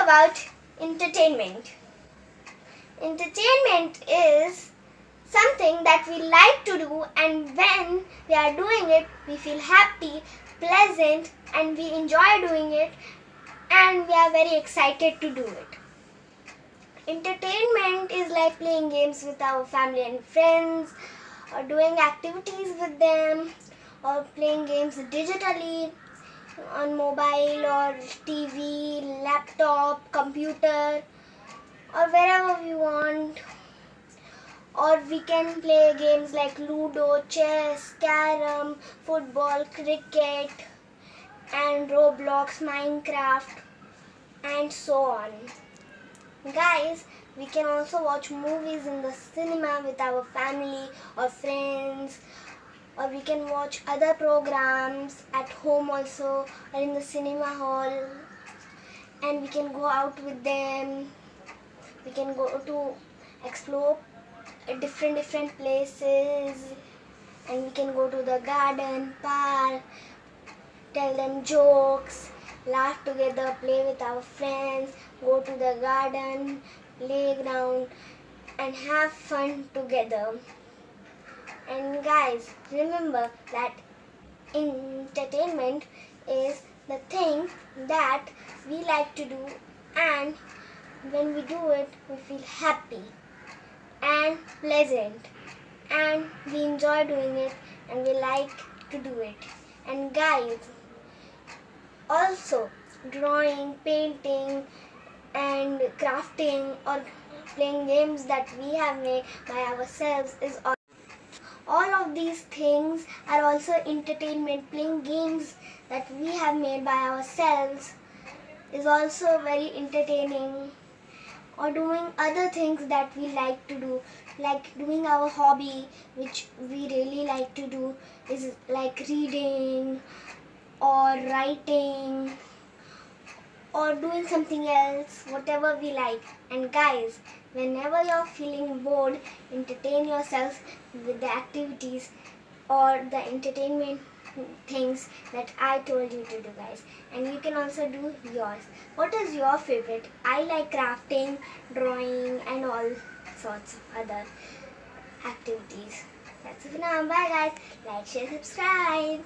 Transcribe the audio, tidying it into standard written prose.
about entertainment. Entertainment is something that we like to do, and when we are doing it, we feel happy, pleasant, and we enjoy doing it, and we are very excited to do it. Entertainment is like playing games with our family and friends, or doing activities with them, or playing games digitally on mobile or TV, laptop, computer, or wherever we want. Or we can play games like Ludo, chess, carom, football, cricket, and Roblox, Minecraft, and so on. Guys, we can also watch movies in the cinema with our family or friends, or we can watch other programs at home also, or in the cinema hall, and we can go out with them. We can go to explore different places, and we can go to the garden, park, tell them jokes, laugh together, play with our friends, go to the garden, playground, and have fun together. And guys, remember that entertainment is the thing that we like to do, and when we do it, we feel happy and pleasant, and we enjoy doing it, and we like to do it. And guys, also drawing, painting, and crafting, or playing games that we have made by ourselves is all of these things are also entertainment. Playing games that we have made by ourselves is also very entertaining. Or doing other things that we like to do, like doing our hobby, which we really like to do, is like reading or writing or doing something else, whatever we like. And guys, whenever you're feeling bored, entertain yourself with the activities or the entertainment things that I told you to do, guys. And you can also do yours. What is your favorite? I like crafting, drawing, and all sorts of other activities. That's it for now. Bye guys. Like, share, subscribe.